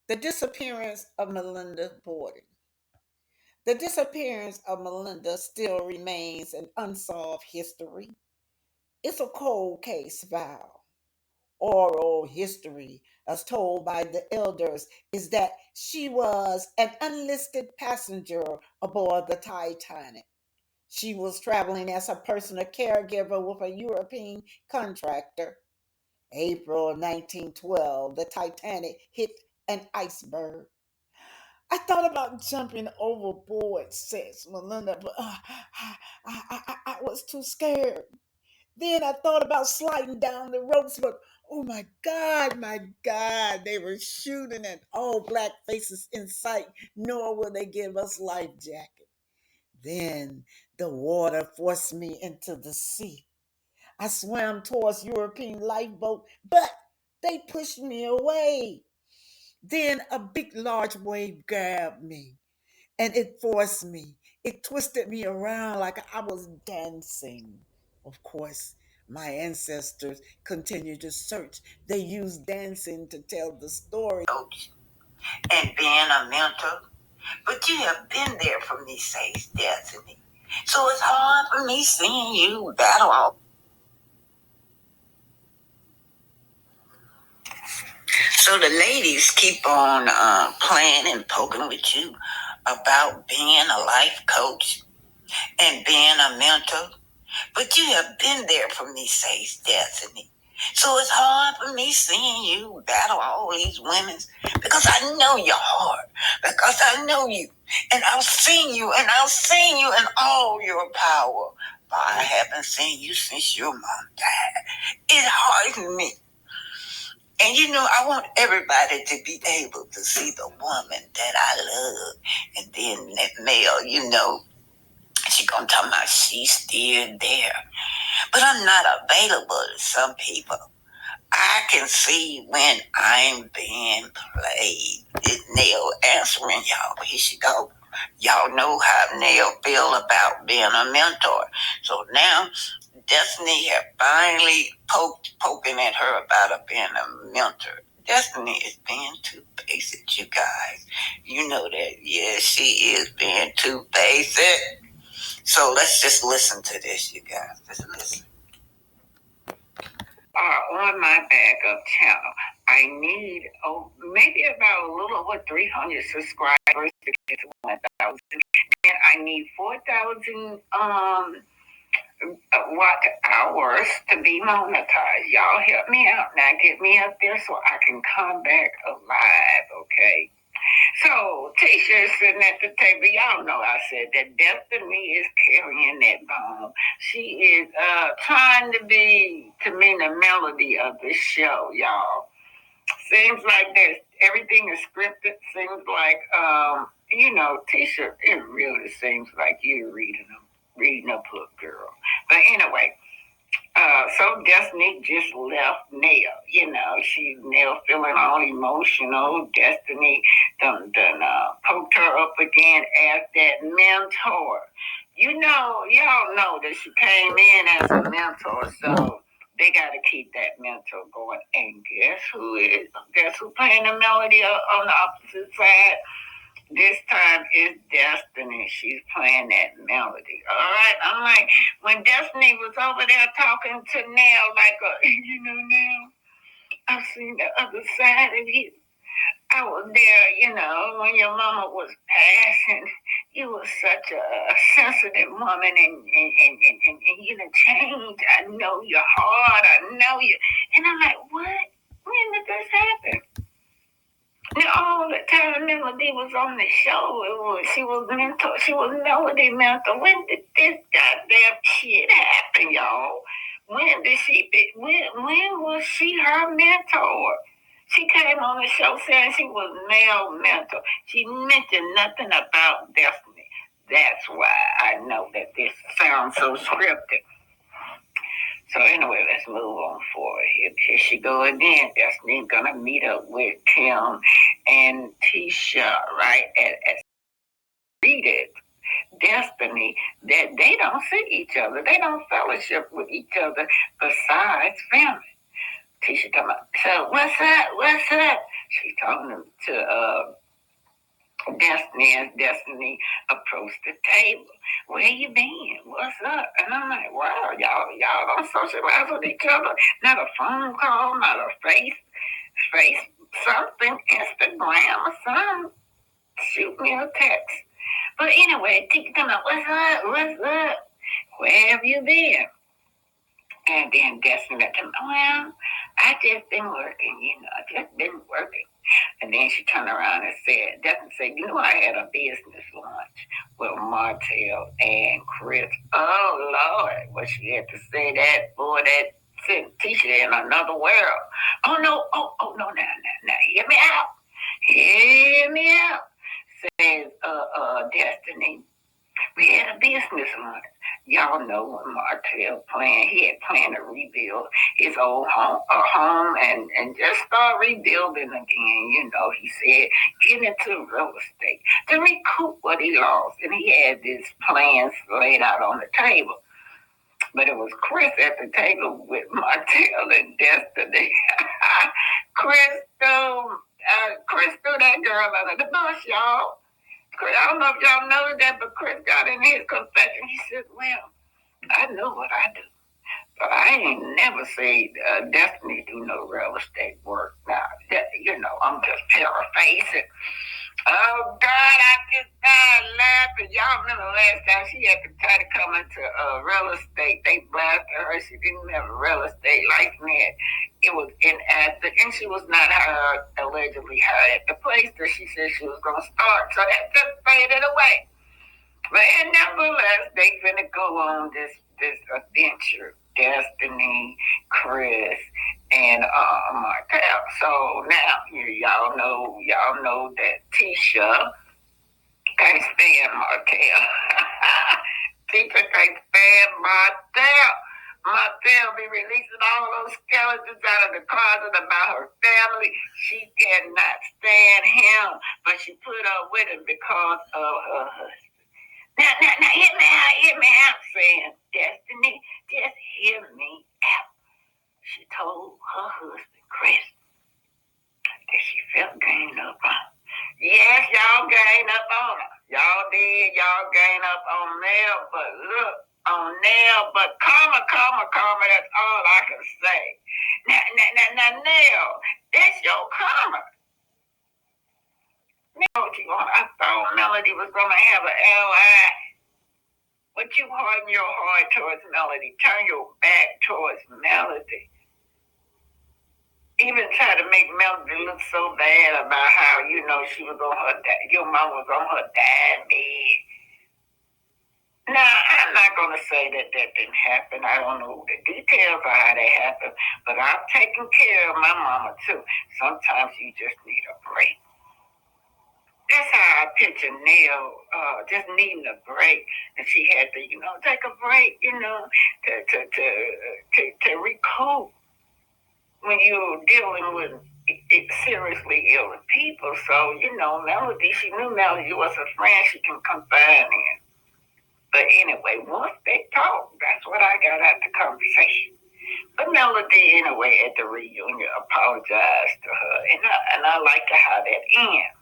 The disappearance of Melinda Bordon. The disappearance of Melinda still remains an unsolved history. It's a cold case file. Oral history, as told by the elders, is that she was an unlisted passenger aboard the Titanic. She was traveling as a personal caregiver with a European contractor. April 1912, the Titanic hit an iceberg. I thought about jumping overboard, says Melinda, but I was too scared. Then I thought about sliding down the ropes, but oh my God, they were shooting at all black faces in sight, nor will they give us life jackets. Then the water forced me into the sea. I swam towards European lifeboat, but they pushed me away. Then a big, large wave grabbed me and it forced me. It twisted me around like I was dancing. Of course, my ancestors continued to search. They used dancing to tell the story. And being a mentor, but you have been there for me, says Destiny. So it's hard for me seeing you battle off. So the ladies keep on playing and poking with you about being a life coach and being a mentor. But you have been there for me, says Destiny. So it's hard for me seeing you battle all these women because I know your heart, because I know you, and I've seen you, and I've seen you in all your power. But I haven't seen you since your mom died. It hardens me. And I want everybody to be able to see the woman that I love. And then that Mell, she gonna talk about she's still there. But I'm not available to some people. I can see when I'm being played. It's Nell answering y'all. Here she go. Y'all know how Nell feel about being a mentor. So now Destiny have finally poking at her about her being a mentor. Destiny is being too basic, you guys. You know that. Yeah, she is being too basic. So let's just listen to this, you guys. Just listen. On my backup channel, I need maybe about a little over 300 subscribers to get to 1,000. And I need 4,000 watch hours to be monetized. Y'all help me out now. Get me up there so I can come back alive, okay? So Tisha is sitting at the table. Y'all know I said that Destiny is carrying that bone. She is trying to be, to me, the melody of the show, y'all. Seems like everything is scripted. Seems like, Tisha, it really seems like you're reading a book, girl. But anyway, so Destiny just left Nell. She's Nell feeling all emotional. Destiny done poked her up again as that mentor. Y'all know that she came in as a mentor, so they got to keep that mentor going. And guess who playing the melody on the opposite side? This time is Destiny. She's playing that melody. All right. I'm like, when Destiny was over there talking to Nell, like, Nell, I've seen the other side of you. I was there, when your mama was passing. You were such a sensitive woman, and you done changed. I know your heart. I know you. And I'm like, what? When did this happen? And all the time Melody was on the show, she was Melody mentor. When did this goddamn shit happen, y'all? When was she her mentor? She came on the show saying she was Mell mentor. She mentioned nothing about Destiny. That's why I know that this sounds so scripted. So anyway, let's move on forward. Here she go again. Destiny's gonna meet up with Kim and Tisha, right? As read it. Destiny, that they don't see each other. They don't fellowship with each other besides family. Tisha come up. So what's up? What's up? She's talking to Destiny as Destiny approached the table. Where you been? What's up? And I'm like, wow, y'all don't socialize with each other. Not a phone call, not a face something, Instagram or something. Shoot me a text. But anyway, Tika come up, what's up? What's up? Where have you been? And then Destiny let them, well, I just been working, I just been working. And then she turned around and said, Destiny said, I had a business lunch with Martell and Chris. Oh, Lord. Well, she had to say that, boy, that sent Tisha in another world. Oh, no. Oh, no, now, hear me out. Hear me out. Says, Destiny. We had a business lunch. Y'all know when Martell he had planned to rebuild his old home and just start rebuilding again. He said, get into real estate to recoup what he lost. And he had his plans laid out on the table. But it was Chris at the table with Martell and Destiny. Chris threw that girl under the bus, y'all. I don't know if y'all know that, but Chris got in his confession. He said, well, I know what I do, but I ain't never said Destiny do no real estate work. Now, I'm just paraphrasing. Oh, God, I just started laughing. Y'all remember last time she had to try to come into real estate. They blasted her. She didn't have a real estate license. It was inactive, and she was not allegedly hired at the place that she said she was going to start. So that just faded away. But nevertheless, they finna go on this adventure. Destiny, Chris, and Martell. So now y'all know that Tisha can't stand Martell. Tisha can't stand Martell. Martell be releasing all those skeletons out of the closet about her family. She cannot stand him, but she put up with him because of her husband. Now, hear me out, saying, Destiny, just hear me out. She told her husband, Chris, that she felt gained up on. Yes, y'all gained up on her. Y'all did. Y'all gained up on Mell, but look, on Nell, but karma, that's all I can say. Now, Nell, that's your karma. I thought Melody was going to have an ally. But you harden your heart towards Melody. Turn your back towards Melody. Even try to make Melody look so bad about how, she was on her your mom was on her deathbed. Now, I'm not going to say that didn't happen. I don't know the details of how that happened. But I've taken care of my mama, too. Sometimes you just need a break. That's how I picture Nell just needing a break, and she had to, take a break, to recoup when you're dealing with seriously ill people. So, Melody, she knew Melody was a friend she can confide in. But anyway, once they talked, that's what I got out the conversation. But Melody, anyway, at the reunion, apologized to her, and I like how that ends.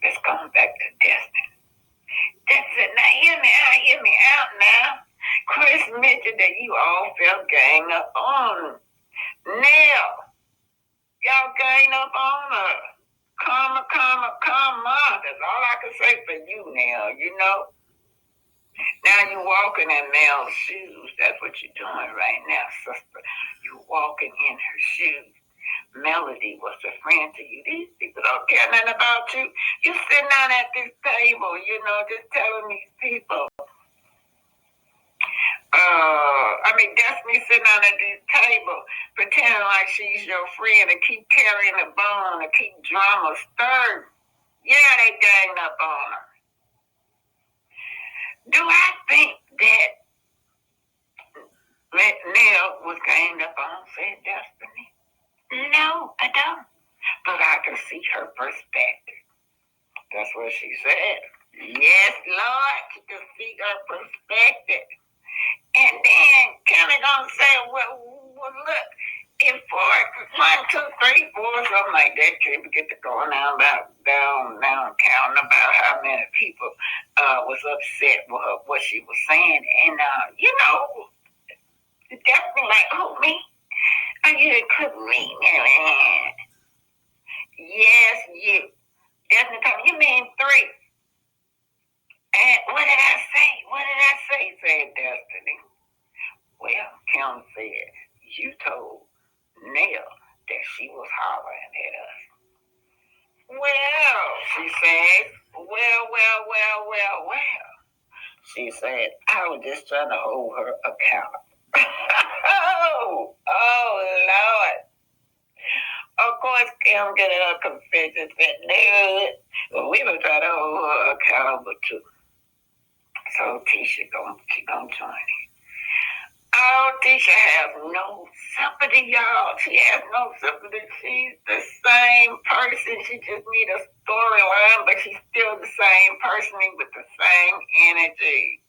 Let's go back to Destiny. Destiny, now hear me out now. Chris mentioned that you all felt gang up on Nell. Y'all gang up on her. Karma. That's all I can say for you, Nell, Now you're walking in Nell's shoes. That's what you're doing right now, sister. You're walking in her shoes. Melody was a friend to you. These people don't care nothing about you. You sitting down at this table, just telling these people. Destiny sitting down at this table, pretending like she's your friend and keep carrying the bone and keep drama stirred. Yeah, they ganged up on her. Do I think that Nell was ganged up on, said Destiny? No, I don't. But I can see her perspective. That's what she said. Yes, Lord, you can see her perspective. And then Kelly gonna say, well, look, something like that. Too. We get to going down, counting about how many people was upset with her, what she was saying. And, definitely like, oh, me? Are you including me? Yes, you. Definitely. You mean 3. And what did I say? Said Destiny. Well, Kim said, you told Nell that she was hollering at us. Well, she said, well. She said, I was just trying to hold her accountable. oh, Lord. Of course, Kim getting her confession said, no, but we were trying to hold her accountable too. So Tisha gonna join it. Oh, Tisha has no sympathy, y'all. She has no sympathy. She's the same person. She just needs a storyline, but she's still the same person with the same energy.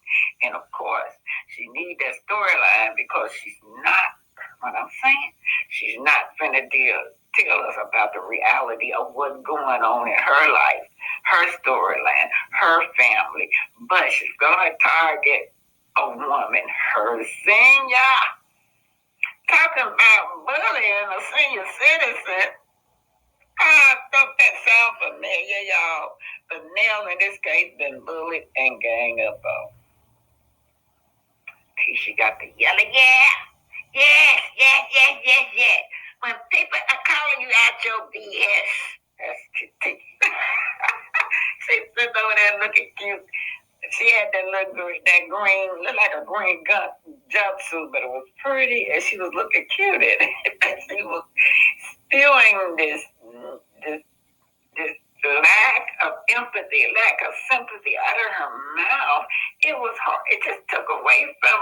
And of course, she needs that storyline because she's not, what I'm saying, she's not finna tell us about the reality of what's going on in her life, her storyline, her family. But she's gonna target a woman, her senior. Talking about bullying a senior citizen. I thought that sound familiar, y'all. But Nell in this case been bullied and gang up on. Tisha got the yelling, yes. When people are calling you out your BS, that's Tisha. She's sitting over there looking cute. She had that green, looked like a green jumpsuit, but it was pretty, and she was looking cute in it. And she was spewing this lack of empathy, lack of sympathy out of her mouth. It was hard. It just took away from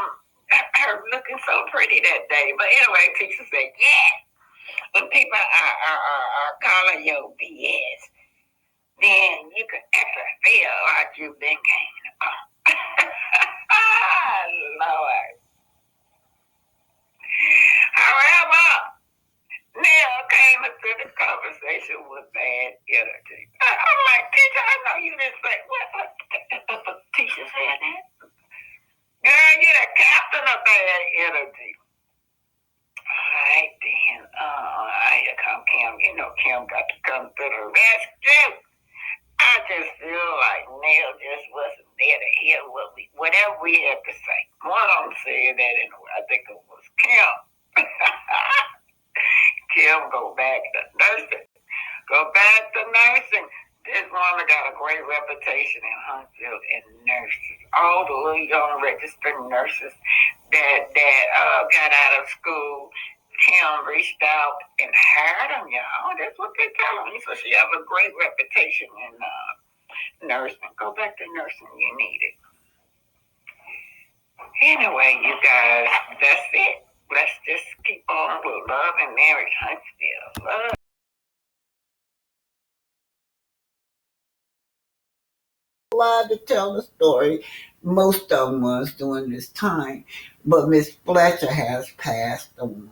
her looking so pretty that day. But anyway, Tisha said, yes, when people are calling your BS, then you can actually feel like you've been ganging up. Lord. However, Nell came into the conversation with bad energy. I'm like, Tisha, I know you didn't say, what Tisha said that? Girl, you're the captain of bad energy. All right, then, here come Kim. Kim got to come to the rescue. I just feel like Nell just wasn't there to hear whatever we had to say. One of them said that anyway. I think it was Kim. Kim, go back to nursing. This woman got a great reputation in Huntsville and nurses. All the little young registered nurses that got out of school, Kim reached out and hired them, y'all. That's what they're telling me. So she has a great reputation in nursing. Go back to nursing. You need it. Anyway, you guys, that's it. Let's just keep on with love and marriage, Huntsville. Love. Allowed to tell the story. Most of them was during this time. But Miss Fletcher has passed on.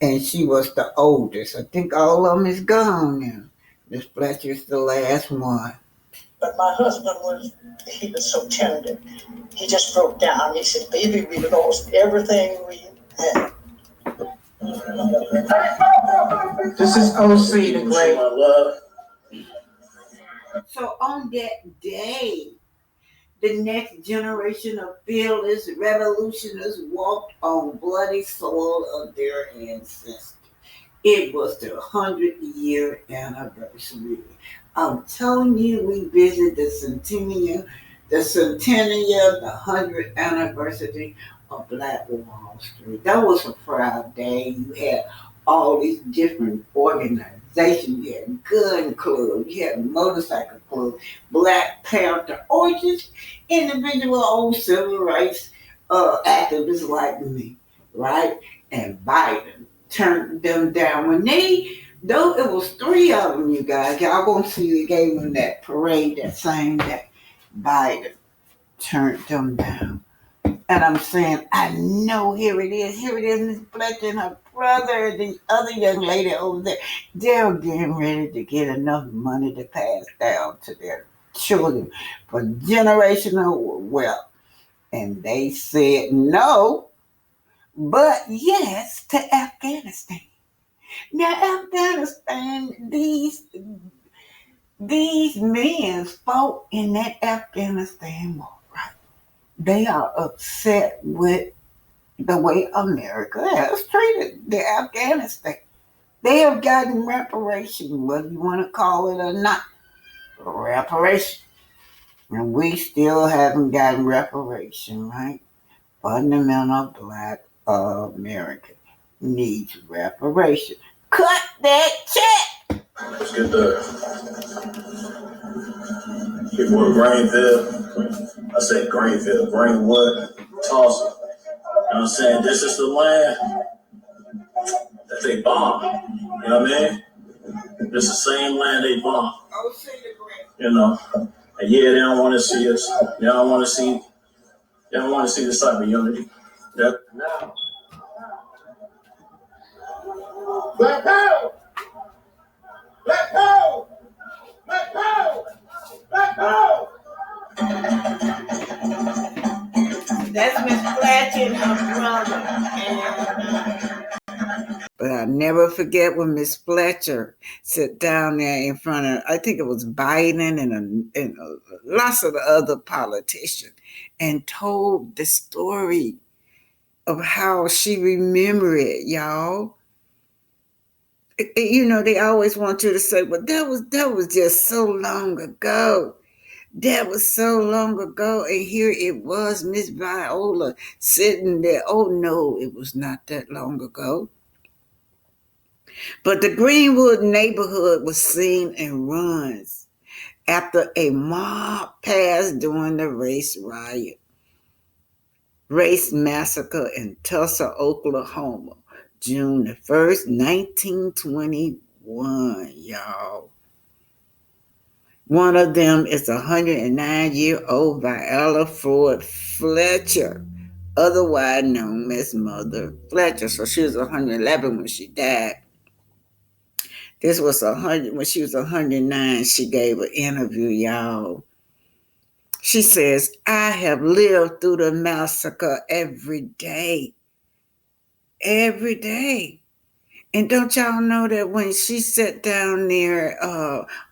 And she was the oldest. I think all of them is gone now. Miss Fletcher's the last one. But my husband he was so tender. He just broke down. He said, baby, we lost everything we had. This is OC the Great. So on that day, the next generation of fearless revolutionists walked on bloody soil of their ancestors. It was their 100-year anniversary. I'm telling you, we visited the centennial, the 100th anniversary of Black Wall Street. That was a proud day. You had all these different organizations. You had gun clubs, you had motorcycle clubs, Black Panther, or just individual old civil rights activists like me, right? And Biden turned them down. Though it was 3 of them, you guys, y'all gonna see they gave them that parade that same day. Biden turned them down. And I'm saying, I know, here it is, Miss Fletcher and her brother, the other young lady over there. They're getting ready to get enough money to pass down to their children for generational wealth. And they said no, but yes to Afghanistan. Now, Afghanistan, these men fought in that Afghanistan war, right? They are upset with the way America has treated the Afghanistan. They have gotten reparation, whether you want to call it or not. Reparation. And we still haven't gotten reparation, right? Fundamental black America needs reparation. Cut that check! Let's get more Greenville. I say Greenville. Greenwood, Tulsa. You know what I'm saying? This is the land that they bombed. You know what I mean? This is the same land they bombed. You know. And yeah, they don't want to see us. They don't want to see this type of unity. Now. Black power! Black power! Black power! Black power! That's Miss Fletcher and her brother. But I'll never forget when Miss Fletcher sat down there in front of, I think it was Biden and lots of the other politicians, and told the story of how she remembered it, y'all. You know, they always want you to say, well, that was just so long ago. That was so long ago, and here it was, Miss Viola sitting there. Oh no, it was not that long ago. But the Greenwood neighborhood was seen in runs after a mob passed during the race massacre in Tulsa, Oklahoma, June the 1st, 1921, y'all. One of them is 109-year-old Viola Ford Fletcher, otherwise known as Mother Fletcher. So she was 111 when she died. This was 100 when she was 109. She gave an interview, y'all. She says, "I have lived through the massacre every day, every day." And don't y'all know that when she sat down there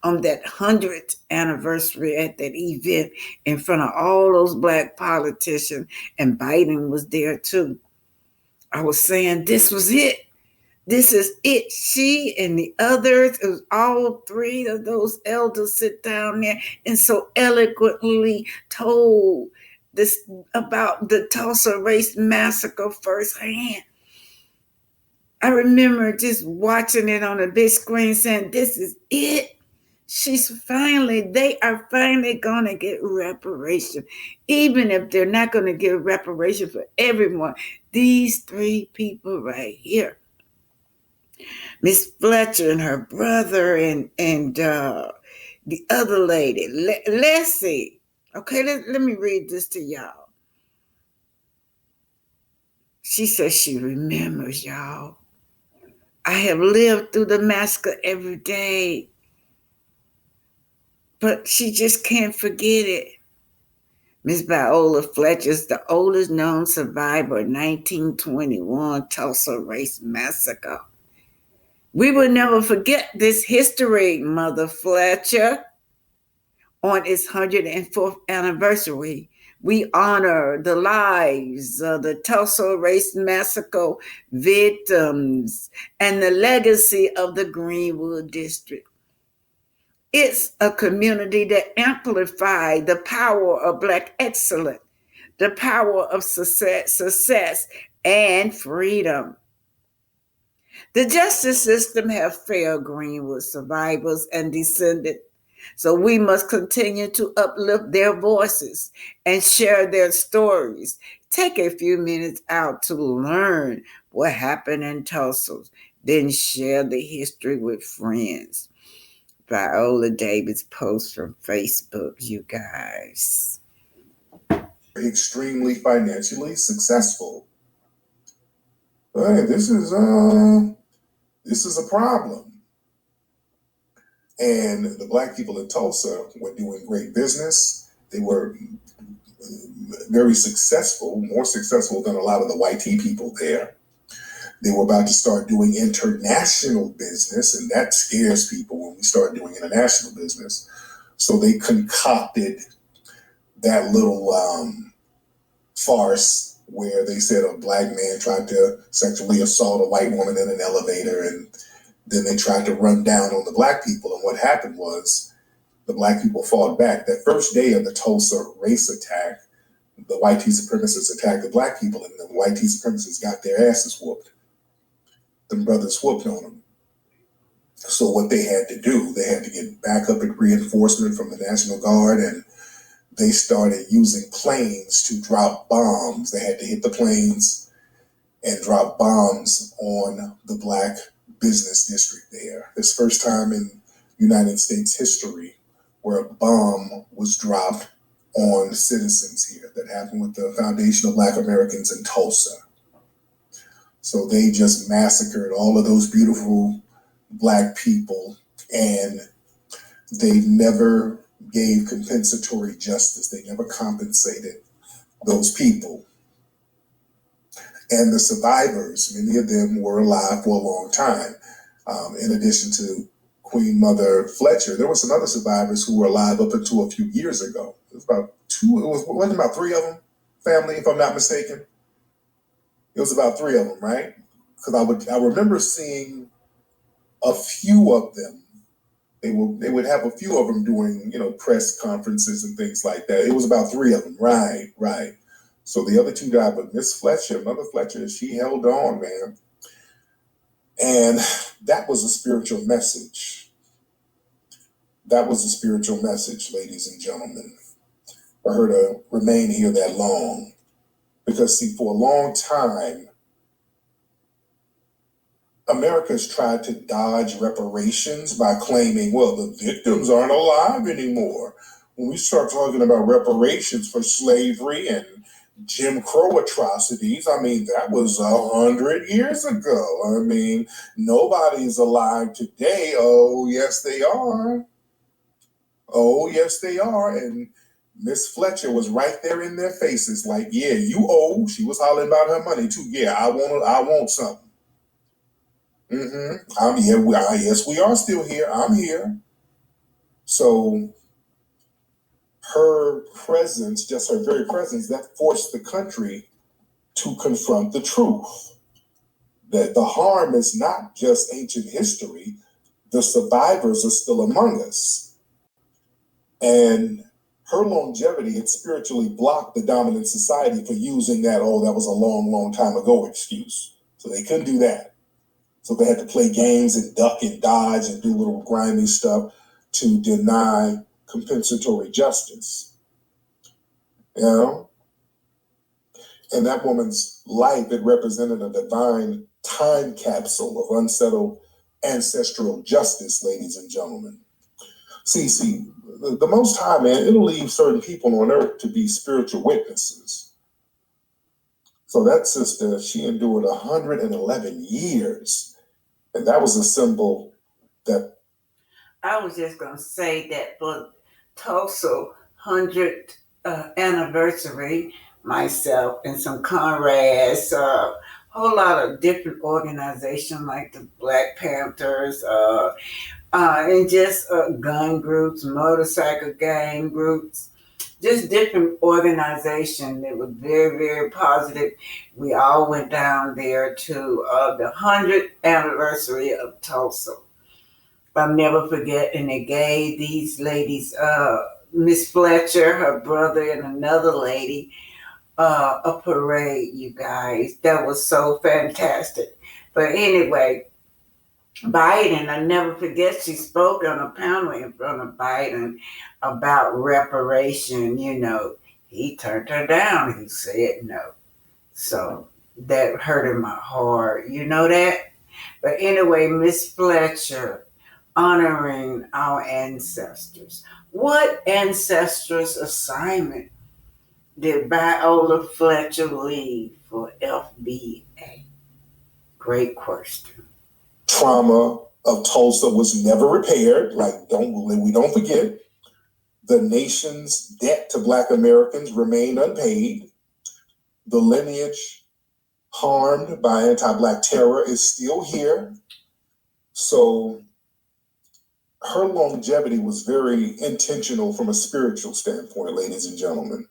on that 100th anniversary at that event in front of all those black politicians, and Biden was there too, I was saying this was it. This is it. She and the others, it was all three of those elders sit down there and so eloquently told this about the Tulsa race massacre firsthand. I remember just watching it on a big screen saying, this is it. They are finally going to get reparation. Even if they're not going to get reparation for everyone, these three people right here, Miss Fletcher and her brother and the other lady, Leslie. Okay, let me read this to y'all. She says she remembers, y'all. I have lived through the massacre every day, but she just can't forget it. Miss Viola Fletcher is the oldest known survivor of 1921 Tulsa race massacre. We will never forget this history, Mother Fletcher. On its 104th anniversary, we honor the lives of the Tulsa race massacre victims and the legacy of the Greenwood District. It's a community that amplified the power of Black excellence, the power of success and freedom. The justice system have failed Greenwood survivors and descendants, so we must continue to uplift their voices and share their stories. Take a few minutes out to learn what happened in Tulsa, then share the history with friends. Viola Davis post from Facebook, you guys. extremely financially successful. Hey, this is a problem. And the Black people in Tulsa were doing great business. They were very successful, more successful than a lot of the white people there. They were about to start doing international business, and that scares people when we start doing international business. So they concocted that little farce where they said a Black man tried to sexually assault a white woman in an elevator, and then they tried to run down on the Black people. And what happened was the Black people fought back. That first day of the Tulsa race attack, the white supremacists attacked the Black people, and the white supremacists got their asses whooped. Them brothers whooped on them. So what they had to do, they had to get backup and reinforcement from the National Guard, and they started using planes to drop bombs. They had to hit the planes and drop bombs on the Black business district there. This first time in United States history where a bomb was dropped on citizens here. That happened with the Foundation of Black Americans in Tulsa. So they just massacred all of those beautiful Black people, and they never gave compensatory justice. They never compensated those people. And the survivors, many of them were alive for a long time. In addition to Queen Mother Fletcher, there were some other survivors who were alive up until a few years ago. It was about wasn't about three of them, family, if I'm not mistaken. It was about three of them, right? Because I remember seeing a few of them. They would have a few of them doing, press conferences and things like that. It was about three of them, right. So the other two died, but Miss Fletcher, Mother Fletcher, she held on, man. And that was a spiritual message. That was a spiritual message, ladies and gentlemen, for her to remain here that long. Because, see, for a long time, America's tried to dodge reparations by claiming, well, the victims aren't alive anymore. When we start talking about reparations for slavery and Jim Crow atrocities, that was 100 years ago. Nobody's alive today. Oh, yes, they are. Oh, yes, they are. And Miss Fletcher was right there in their faces like, yeah, you owe. She was hollering about her money, too. Yeah, I want something. I'm here. Yes, we are still here. I'm here. So her presence, just her very presence, that forced the country to confront the truth. That the harm is not just ancient history. The survivors are still among us. And her longevity had spiritually blocked the dominant society for using that was a long, long time ago excuse. So they couldn't do that. So they had to play games and duck and dodge and do little grimy stuff to deny compensatory justice. And that woman's life, it represented a divine time capsule of unsettled ancestral justice, ladies and gentlemen. See, the Most High, man, it'll leave certain people on earth to be spiritual witnesses. So that sister, she endured 111 years. And that was a symbol that... I was just going to say that for Tulsa 100th anniversary, myself and some comrades, a whole lot of different organizations like the Black Panthers, and just gun groups, motorcycle gang groups, just different organizations. It was very, very positive. We all went down there to the 100th anniversary of Tulsa. I'll never forget, and they gave these ladies, Miss Fletcher, her brother, and another lady, a parade, you guys. That was so fantastic. But anyway, Biden, I never forget, she spoke on a panel in front of Biden about reparation. He turned her down. He said no. So that hurted my heart. You know that? But anyway, Miss Fletcher, honoring our ancestors. What ancestors' assignment did Viola Fletcher leave for FBA? Great question. Trauma of Tulsa was never repaired. Like, we don't forget. The nation's debt to Black Americans remained unpaid. The lineage harmed by anti-Black terror is still here. So her longevity was very intentional from a spiritual standpoint, ladies and gentlemen.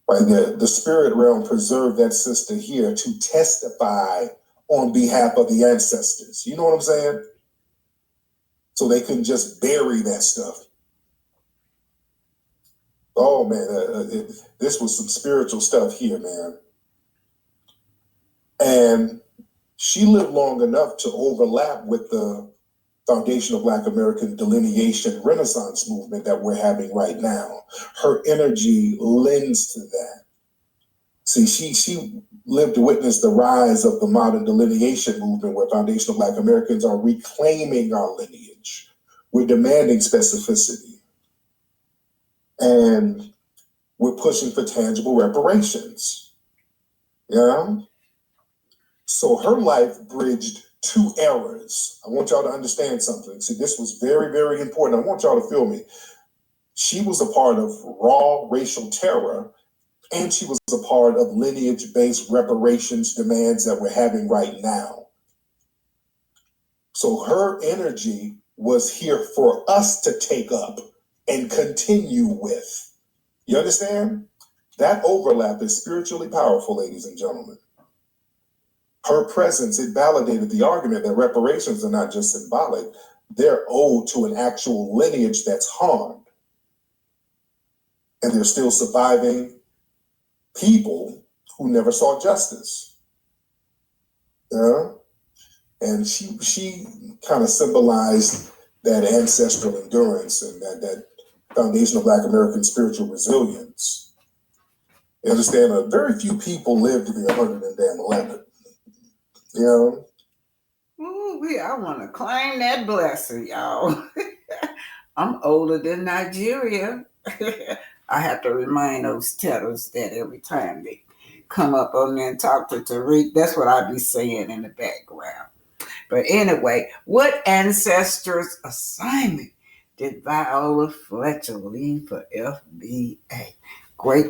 Right, the spirit realm preserved that sister here to testify on behalf of the ancestors. You know what I'm saying? So they couldn't just bury that stuff. Oh man, this was some spiritual stuff here, man. And she lived long enough to overlap with the foundational Black American delineation Renaissance movement that we're having right now. Her energy lends to that. See, she lived to witness the rise of the modern delineation movement where foundational Black Americans are reclaiming our lineage. We're demanding specificity. And we're pushing for tangible reparations. Yeah? So her life bridged two eras. I want y'all to understand something. See, this was very, very important. I want y'all to feel me. She was a part of raw racial terror, and she was a part of lineage-based reparations demands that we're having right now. So her energy was here for us to take up and continue with. You understand? That overlap is spiritually powerful, ladies and gentlemen. Her presence, it validated the argument that reparations are not just symbolic, they're owed to an actual lineage that's harmed. And they're still surviving people who never saw justice. Yeah? And she kind of symbolized that ancestral endurance and that foundational Black American spiritual resilience. You understand? Very few people live to be 111. You know? Ooh, I want to claim that blessing, y'all. I'm older than Nigeria. I have to remind those tetters that every time they come up on there and talk to Tariq, that's what I be saying in the background. But anyway, what ancestors' assignment did Viola Fletcher leave for FBA? Great